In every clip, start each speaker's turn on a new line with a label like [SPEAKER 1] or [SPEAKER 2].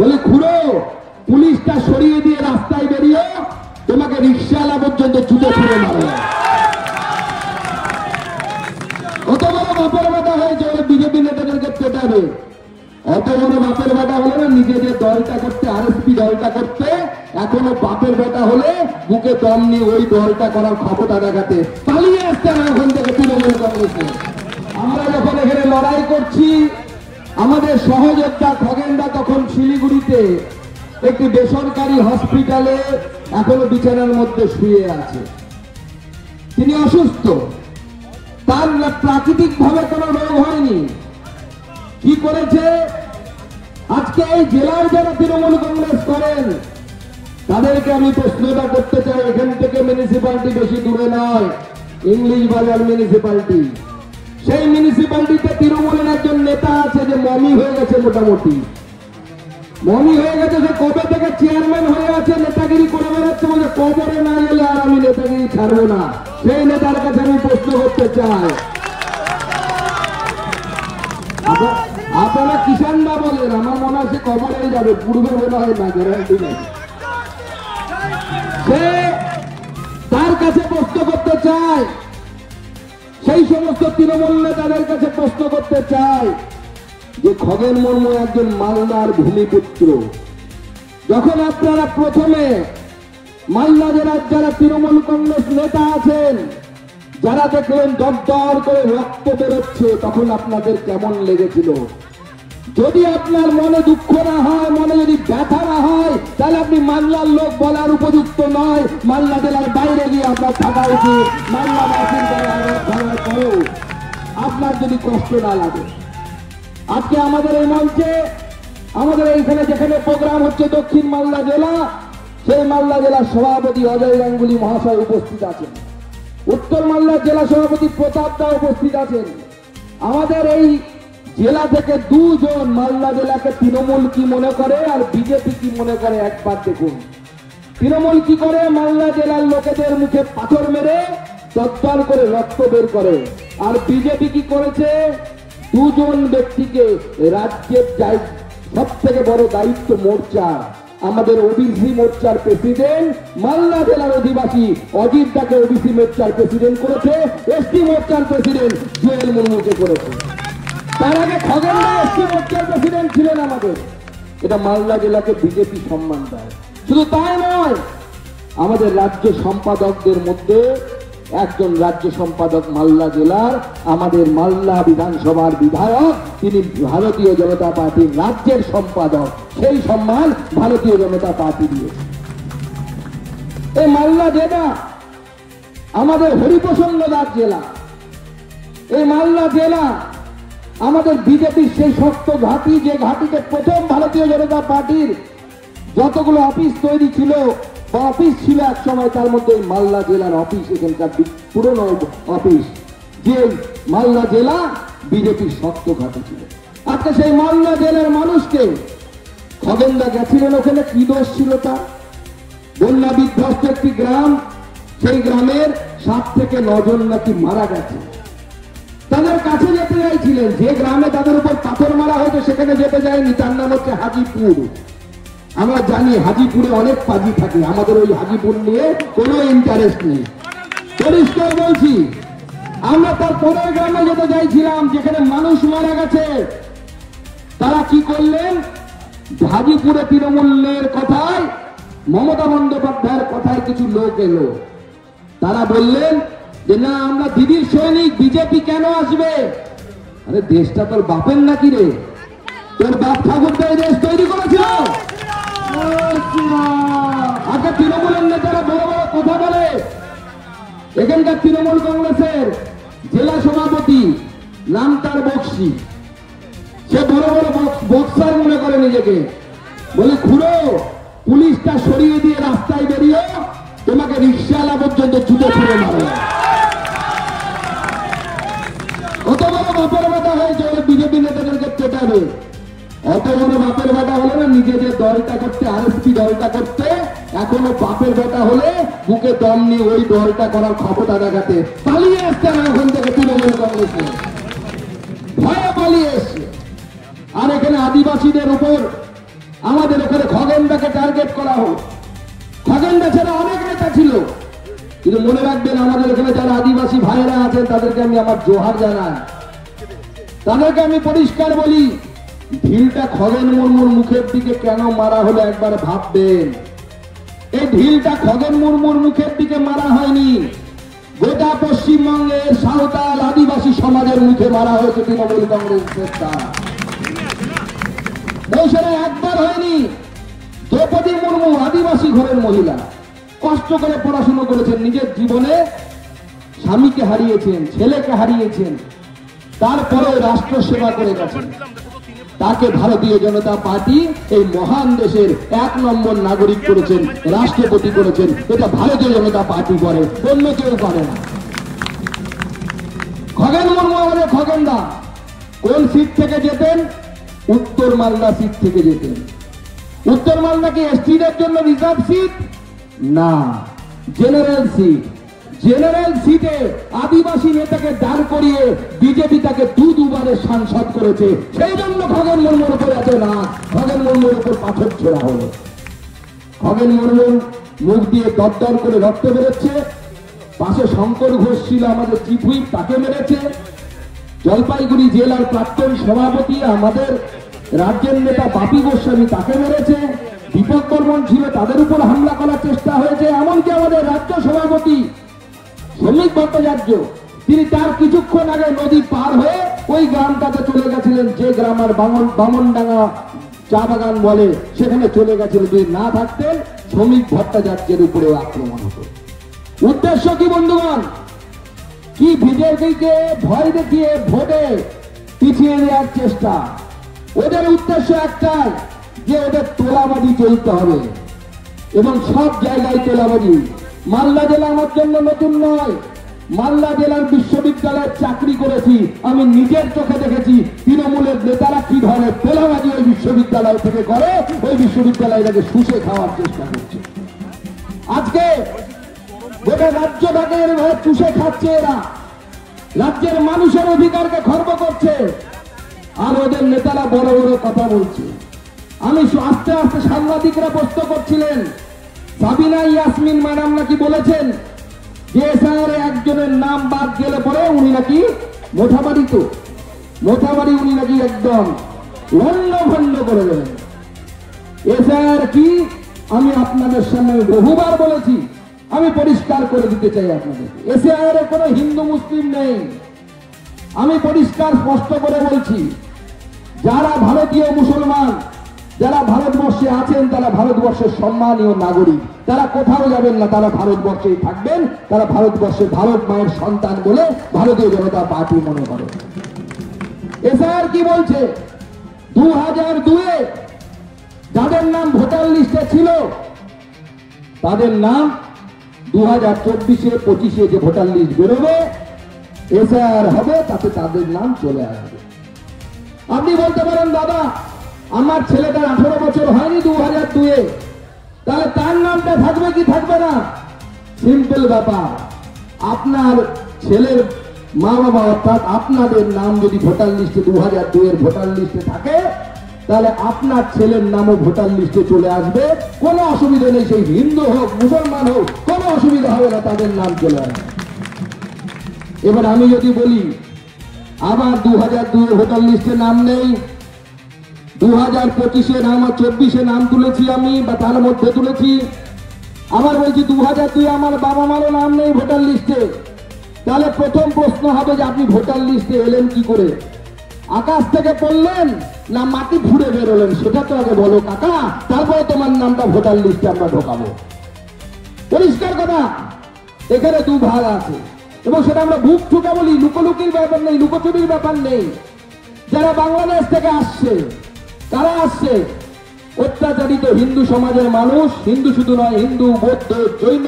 [SPEAKER 1] বলে খুড়ো পুলিশটা সরিয়ে দিয়ে রাস্তায় বেরিয়ে তোমাকে রিক্সাওয়ালা পর্যন্ত ছুটে ছুটে মারে। কত বড় বাপের বেটা হয়েছে বিজেপি নেতাদেরকে পেটাবে। অত বড় বাপের বেটা হলে না নিজেদের দলটা করতে, আরএসপি দলটা করতে, এখনো বাপের বেটা হলে বুকে দম নিয়ে ওই দলটা করার ক্ষমতা দেখাতে পালিয়ে আসতে না ওখান থেকে তৃণমূল কংগ্রেসে। আমরা যখন এখানে লড়াই করছি, আমাদের সহযোদ্ধা খগেনদা তখন শিলিগুড়িতে একটি বেসরকারি হসপিটালে এখনো বিছানার মধ্যে শুয়ে আছে। তিনি অসুস্থ, তার প্রাকৃতিক ভাবে কোনো রোগ হয়নি। কি করেছে? আজকে এই জেলার যারা তৃণমূল কংগ্রেস করেন তাদেরকে আমি প্রশ্নটা করতে চাই। এখান থেকে মিউনিসিপ্যালিটি বেশি দূরে নয়, ইংলিশ বাজার মিউনিসিপ্যালিটি। সেই মিউনিসিপ্যালিটিতে তৃণমূলের একজন নেতা আছে যে মমি হয়ে গেছে, মোটামুটি মমি হয়ে গেছে। সে কবে থেকে চেয়ারম্যান হয়ে আছে, নেতাগিরি করে বেড়াচ্ছে, বলে কবরে না গেলে আর আমি নেতাগিরি ছাড়বো না। সেই নেতার কাছে আমি প্রশ্ন করতে চাই, আপনারা কিষানদা বলেন, আমার মনে হয় সে কবরে যাবে, পূর্বে মনে হয় না, গ্যারান্টি নেই। সে তার কাছে প্রশ্ন করতে চায়, সেই সমস্ত তৃণমূল নেতাদের কাছে প্রশ্ন করতে চায় যে খগেন মুর্মু একজন মালদার ভূমিপুত্র। যখন আপনারা প্রথমে মালদা জেলার যারা তৃণমূল কংগ্রেস নেতা আছেন, যারা দেখলেন দরদর করে রক্ত বেরোচ্ছে, তখন আপনাদের কেমন লেগেছিল? যদি আপনার মনে দুঃখ না হয়, মনে যদি ব্যথা না হয়, তাহলে আপনি মালদার লোক বলার উপযুক্ত নয়। মালদা জেলার বাইরে গিয়ে আপনার থাকা উচিত। মালদা করেও আপনার যদি কষ্ট না লাগে। আজকে আমাদের এই মঞ্চে, আমাদের এইখানে যেখানে প্রোগ্রাম হচ্ছে দক্ষিণ মালদা জেলা, সেই মালদা জেলার সভাপতি অজয় গাঙ্গুলি মহাশয় উপস্থিত আছেন। উত্তর মালদার জেলা সভাপতি প্রতাপ দা উপস্থিত আছেন। আমাদের এই জেলা থেকে দুজন মালদা জেলাকে তৃণমূল কি মনে করে আর বিজেপি কি মনে করে একবার দেখুন। তৃণমূল কি করে? মালদা জেলার লোকেদের মুখে পাথর মেরে তৎপর করে রক্ত বের করে। আর বিজেপি কি করেছে? দুজন ব্যক্তিকে রাজ্যের সব থেকে বড় দায়িত্ব মোর্চা, আমাদের ওবিসি মোর্চার প্রেসিডেন্ট, মালদা জেলার অধিবাসী অজিত দাকে ওবিসি মোর্চার প্রেসিডেন্ট করেছে, এসটি মোর্চার প্রেসিডেন্ট জুয়েল মুর্মুকে করেছে। তার আগে খগেনদা এসটি মোর্চার প্রেসিডেন্ট ছিলেন আমাদের। এটা মালদা জেলাকে বিজেপি সম্মান দেয়। শুধু তাই নয়, আমাদের রাজ্য সম্পাদকদের মধ্যে একজন রাজ্য সম্পাদক মালদা জেলার, আমাদের মালদা বিধানসভার বিধায়ক, তিনি ভারতীয় জনতা পার্টির রাজ্যের সম্পাদক। সেই সম্মান ভারতীয় জনতা পার্টি দিয়েছে। এই মালদা জেলা আমাদের হরিপ্রসন্ন দাস জেলা। এই মালদা জেলা আমাদের বিজেপির সেই শক্ত ঘাঁটি, যে ঘাঁটিতে প্রথম ভারতীয় জনতা পার্টির যতগুলো অফিস তৈরি ছিল বা অফিস ছিল এক সময়, তার মধ্যে মালদা জেলার অফিস, এখানকার পুরনো অফিস, যে মালদা জেলা বিজেপির শক্ত ঘাঁটি ছিল। আজকে সেই মালদা জেলার মানুষকে খগেনদা গেছিলেন, ওখানে কি দোষ ছিল তার? বন্যা বিধ্বস্ত একটি গ্রাম, সেই গ্রামের 7 থেকে 9 জন নাকি মারা গেছে। তাদের কাছে যেতে চাইছিলেন, যে গ্রামে তাদের উপর পাথর মারা হয়েছে সেখানে যেতে যায়নি। তার নাম হচ্ছে হাজিপুর। আমরা জানি হাজিপুরে অনেক পাজি থাকে, আমাদের ওই হাজিপুর নিয়ে কোনো ইন্টারেস্ট নেই, পরিষ্কার বলছি। আমরা তার পরের গ্রামে যেতে চাইছিলাম যেখানে মানুষ মারা গেছে। তারা কি করলেন? হাজিপুরে তৃণমূলের কথায়, মমতা বন্দ্যোপাধ্যায়ের কথায় কিছু লোক এলো। তারা বললেন যে না, আমরা দিদির সৈনিক, বিজেপি কেন আসবে? আরে দেশটা তোর বাপের নাকি রে? তোর বাপ ঠাকুরদা এই দেশ তৈরি করেছিল? আজকে তৃণমূলের নেতারা বড় বড় কথা বলে। এখানকার তৃণমূল কংগ্রেসের জেলা সভাপতি নাম তার বক্সি, সে বড় বড় বক্সার মনে করে নিজেকে। বলে খুড়ো পুলিশটা সরিয়ে দিয়ে রাস্তায় বেরিয়ে তোমাকে রিক্সাওয়ালা পর্যন্ত ছুটে ছুটে মারে। কত বড় বাপের বেটা হয়েছে বিজেপি নেতাদেরকে পেটাবে। অত বড় বাপের বেটা হলে না নিজেদের দলটা করতে, আরএসপি দলটা করতে, এখনো বাপের বেটা হলে বুকে দম নিয়ে ওই দলটা করার ক্ষমতা দেখাতে পালিয়ে আসতে না ওখান থেকে তৃণমূল কংগ্রেসে, ভয়ে পালিয়ে এসছে। আর এখানে আদিবাসীদের উপর আমাদের ওখানে খগেনদাকে টার্গেট করা হলো। খগেনদা ছাড়া অনেক নেতা ছিল, কিন্তু মনে রাখবেন আমাদের এখানে যারা আদিবাসী ভাইরা আছেন তাদেরকে আমি আমার জোহার জানাই, তাদেরকে আমি পরিষ্কার বলি, ঢিলটা খগেন মুর্মুর মুখের দিকে কেন মারা হলো একবার ভাববেন। এই ঢিলটা খগেন মুর্মুর মুখের দিকে মারা হয়নি, গোটা পশ্চিমবঙ্গের সাঁওতাল আদিবাসী সমাজের মুখে মারা হয়েছে তৃণমূল কংগ্রেসের দ্বারা। সেটা একবার হয়নি। দ্রৌপদী মুর্মু আদিবাসী ঘরের মহিলা, কষ্ট করে পড়াশুনো করেছেন, নিজের জীবনে স্বামীকে হারিয়েছেন, ছেলেকে হারিয়েছেন, তারপরে রাষ্ট্র সেবা করে গেছেন। তাকে ভারতীয় জনতা পার্টি এই মহান দেশের 1 নম্বর নাগরিক করেছেন, রাষ্ট্রপতি করেছেন। এটা ভারতীয় জনতা পার্টি করে, অন্য কেউ করে না। খগেন মুর্মু আমাদের খগেনদা কোন সিট থেকে যেতেন? উত্তর মালদা সিট থেকে যেতেন। উত্তর মালদা কি এসটিদের জন্য রিজার্ভ সিট? না, জেনারেল সিট। জেনারেল সিটে আদিবাসী নেতাকে দাঁড় করিয়ে বিজেপি তাকে দুবারের সাংসদ করেছে। সেই জন্য খগেন মুর্মুর উপর এত না, খগেন মুর্মুর উপর পাথর ছোড়া হলো। খগেন মুর্মুর মুখ দিয়ে দরদর করে রক্ত বেরোচ্ছে। পাশে শঙ্কর ঘোষ ছিল আমাদের চিফ হুইপ, তাকে মেরেছে। জলপাইগুড়ি জেলার প্রাক্তন সভাপতি আমাদের রাজ্যের নেতা বাপি গোস্বামী, তাকে মেরেছে। দীপক বর্মন ছিল, তাদের উপর হামলা করার চেষ্টা হয়েছে। এমনকি আমাদের রাজ্য সভাপতি শ্রমিক ভট্টাচার্য, তিনি তার কিছুক্ষণ আগে নদী পার হয়ে ওই গ্রামটাতে চলে গেছিলেন, যে গ্রামের বামনডাঙ্গা চা বাগান বলে, সেখানে চলে গেছিলেন। যদি না থাকতেন শ্রমিক ভট্টাচার্যের উপরে আক্রমণ হতো। উদ্দেশ্য কি বন্ধুগণ? কি বিজেপিকে ভয় দেখিয়ে ভোটে পিছিয়ে দেওয়ার চেষ্টা। ওদের উদ্দেশ্য একটাই, যে ওদের তোলাবাজি চলতে হবে, এবং সব জায়গায় তোলাবাজি। মালদা জেলা আমার জন্য নতুন নয়। মালদা জেলার বিশ্ববিদ্যালয়ে চাকরি করেছি, আমি নিজের চোখে দেখেছি তৃণমূলের নেতারা কি ধরনের তোলাবাজি ওই বিশ্ববিদ্যালয় থেকে করে, ওই বিশ্ববিদ্যালয়টাকে শুষে খাওয়ার চেষ্টা করছে। আজকে গোটা রাজ্যটাকে এভাবে চুষে খাচ্ছে এরা, রাজ্যের মানুষের অধিকারকে খর্ব করছে, আর ওদের নেতারা বড় বড় কথা বলছে। আমি আস্তে আস্তে সাংবাদিকরা প্রশ্ন করছিলেন, সাবিনা ইয়াসমিন ম্যাডাম নাকি বলেছেন যে এসআইআরে একজনের নাম বাদ গেলে পরে উনি নাকি মোথাবাড়ি উনি নাকি একদম লন্ডভন্ড করে দেবেন। এসআইআর কি আমি আপনাদের সামনে বহুবার বলেছি, আমি পরিষ্কার করে দিতে চাই আপনাদের, এসআইআর এ কোনো হিন্দু মুসলিম নেই। আমি পরিষ্কার স্পষ্ট করে বলছি, যারা ভারতীয় মুসলমান, যারা ভারতবর্ষে আছেন, তারা ভারতবর্ষের সম্মানীয় নাগরিক, তারা কোথাও যাবেন না, তারা ভারতবর্ষেই থাকবেন। তারা ভারতবর্ষের ভারত মায়ের সন্তান বলে ভারতীয় জনতা পার্টি মনে করে। এসআইআর কি বলছে? 2002-এ যাদের নাম ভোটার লিস্টে ছিল তাদের নাম 2024-25-এ যে ভোটার লিস্ট বেরোবে, এসআইআর হবে, তাতে তাদের নাম চলে আসবে। আপনি বলতে পারেন, দাদা আমার ছেলেটার 18 বছর হয়নি 2002-এ, তাহলে তার নামটা থাকবে কি থাকবে না? সিম্পল ব্যাপার, আপনার ছেলের মা বাবা অর্থাৎ আপনাদের নাম যদি ভোটার লিস্টে 2002-এর ভোটার লিস্টে থাকে, তাহলে আপনার ছেলের নামও ভোটার লিস্টে চলে আসবে। কোনো অসুবিধা নেই, সেই হিন্দু হোক মুসলমান হোক, কোনো অসুবিধা হবে না, তাদের নাম চলে আসবে। এবার আমি যদি বলি আবার 2002-এর ভোটার লিস্টে নাম নেই, 2025-এ নাম, 24-এ নাম তুলেছি আমি, বা তার মধ্যে তুলেছি, আবার বলছি 2002-এ আমার বাবা মারও নাম নেই ভোটার লিস্টে, তাহলে প্রথম প্রশ্ন হবে যে আপনি ভোটার লিস্টে এলেন কি করে? আকাশ থেকে পড়লেন না মাটি ফুঁড়ে বেরোলেন? সেটা তো আগে বলো কাকা, তারপরে তোমার নামটা ভোটার লিস্টে আমরা ঢোকাবো। পরিষ্কার কথা, এখানে দু ভাগ আছে, এবং সেটা আমরা বুক ঠুকে বলি, লুকোলুকির ব্যাপার নেই, লুকোচুরির ব্যাপার নেই। যারা বাংলাদেশ থেকে আসছে, তারা আসছে অত্যাচারিত হিন্দু সমাজের মানুষ, হিন্দু শুধু নয়, হিন্দু বৌদ্ধ জৈন,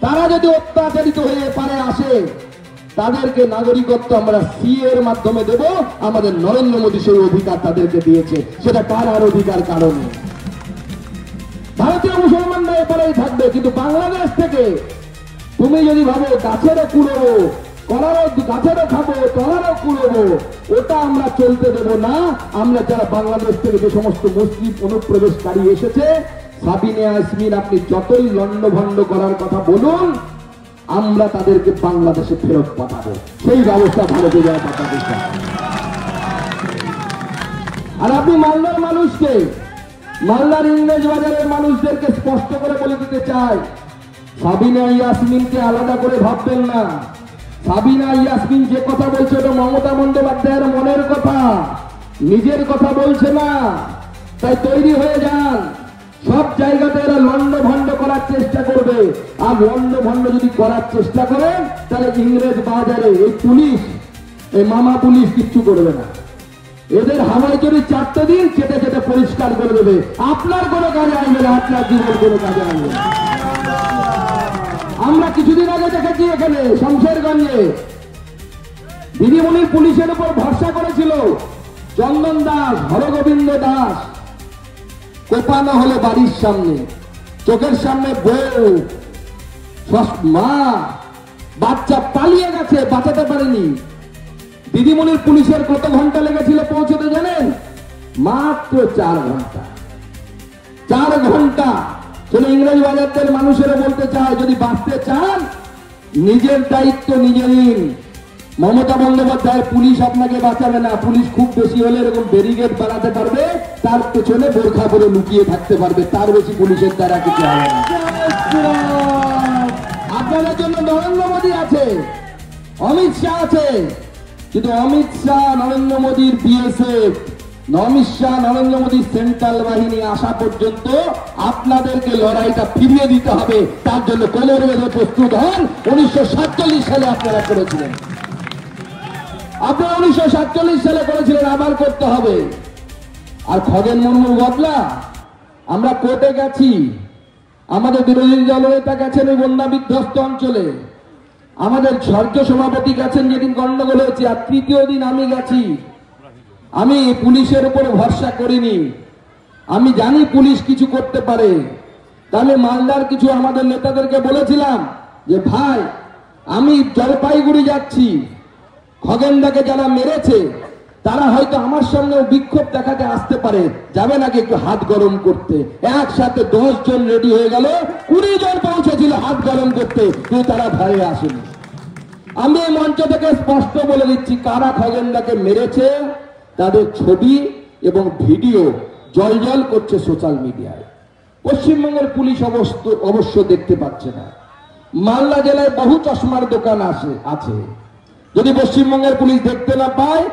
[SPEAKER 1] তারা যদি অত্যাচারিত হয়ে পারে আসে, তাদেরকে নাগরিকত্ব আমরা সিএ এর মাধ্যমে দেব। আমাদের নরেন্দ্র মোদী সেই অধিকার তাদেরকে দিয়েছে, সেটা কার আর অধিকার কারণে। ভারতীয় মুসলমানরা এরপরেই থাকবে, কিন্তু বাংলাদেশ থেকে তুমি যদি ভাবো গাছের কুড়ো কলারও গাছেরও খাবো, তলারও কুড়বো, ওটা আমরা চলতে দেব না। আমরা যারা বাংলাদেশ থেকে যে সমস্ত মুসলিম অনুপ্রবেশকারী এসেছে, সাবিনা ইয়াসমিন আপনি যতই লন্ডভন্ড করার কথা বলুন, আমরা তাদেরকে বাংলাদেশে ফেরত পাঠাবো। সেই ব্যবস্থা ভারতীয় জনতা পার্টি। আর আপনি মালদার মানুষকে, মালদার ইংরেজ বাজারের মানুষদেরকে স্পষ্ট করে বলে দিতে চাই, সাবিনা ইয়াসমিনকে আলাদা করে ভাববেন না। সাবিনা ইয়াসমিন যে কথা বলছে ওটা মমতা বন্দ্যোপাধ্যায়ের মনের কথা, নিজের কথা বলছে না। তাই তৈরি হয়ে যান। সব জায়গাতে এরা লন্ডভন্ড করার চেষ্টা করবে। আর লন্ডভন্ড যদি করার চেষ্টা করেন, তাহলে ইংরেজ বাজারে এই পুলিশ, এই মামা পুলিশ কিচ্ছু করবে না। এদের হাওয়ায় যদি 4টে দিন চেটে চেটে পরিষ্কার করে দেবে। আপনার কোনো কাজে আসবে না, আপনার জীবন কোনো কাজে আসবে না। আমরা কিছুদিন আগে দেখেছি এখানে শমশেরগঞ্জে দিদিমণির পুলিশের উপর ভরসা করেছিল চন্দন দাস, হরগোবিন্দ দাস, কোপানো হলো বাড়ির সামনে, চোখের সামনে বউ, মা, বাচ্চা পালিয়ে গেছে, বাঁচাতে পারেনি। দিদিমণির পুলিশের কত ঘন্টা লেগেছিল পৌঁছতে জানেন? মাত্র 4 ঘন্টা। 4 ঘন্টা। চলো ইংরেজ বাজারদের মানুষেরা বলতে চায়, যদি বাঁচতে চান নিজের দায়িত্ব নিজে নিন। মমতা বন্দ্যোপাধ্যায় পুলিশ আপনাকে বাঁচাবে না। পুলিশ খুব বেশি হলে এরকম ব্যারিকেড বানাতে পারবে, তার পেছনে বোরখা পরে লুকিয়ে থাকতে পারবে, তার বেশি পুলিশের দ্বারা কিছু হবে না। আপনাদের জন্য নরেন্দ্র মোদী আছে, অমিত শাহ আছে, কিন্তু অমিত শাহ, নরেন্দ্র মোদীর বিএসএফ, অমিত শাহ, নরেন্দ্র মোদীর সেন্ট্রাল বাহিনী আসা পর্যন্ত আপনাদেরকে লড়াইটা ফিরিয়ে দিতে হবে। তার জন্য কোমর বেঁধে প্রস্তুত হন। 1947 সালে আপনারা করেছিলেন, আপনারা 1947 সালে করেছিলেন, আবার করতে হবে। আর খগেন মুর্মুর বদলা, আমরা কোর্টে গেছি, আমাদের বিরোধী দলনেতা গেছেন ওই বন্যা বিধ্বস্ত অঞ্চলে, আমাদের রাজ্য সভাপতি গেছেন যেদিন গন্ডগোল হয়েছে, আর 3য় দিন আমি গেছি। আমি পুলিশের উপর ভরসা করিনি, আমি জানি পুলিশ কিছু করতে পারে। তাহলে মালদার কিছু আমাদের নেতাদেরকে বলেছিলাম যে ভাই, আমি জলপাইগুড়ি যাচ্ছি, খগেনদাকে যারা মেরেছে তারা হয়তো আমার সঙ্গেও বিক্ষোভ দেখাতে আসতে পারে, যাবে নাকি একটু হাত গরম করতে? একসাথে 10 জন রেডি হয়ে গেল, 20 জন পৌঁছেছিল হাত গরম করতে, কিন্তু তারা ভয়ে আসেনি। আমি এই মঞ্চ থেকে স্পষ্ট বলে দিচ্ছি, কারা খগেনদাকে মেরেছে তাদের ছবি এবং ভিডিও জল করছে সোশ্যাল মিডিয়ায়। পশ্চিমবঙ্গের পুলিশ অবশ্য দেখতে পাচ্ছে না। মালদা জেলায় বহু চশমার দোকান আছে, যদি পশ্চিমবঙ্গের পুলিশ দেখতে না পায়,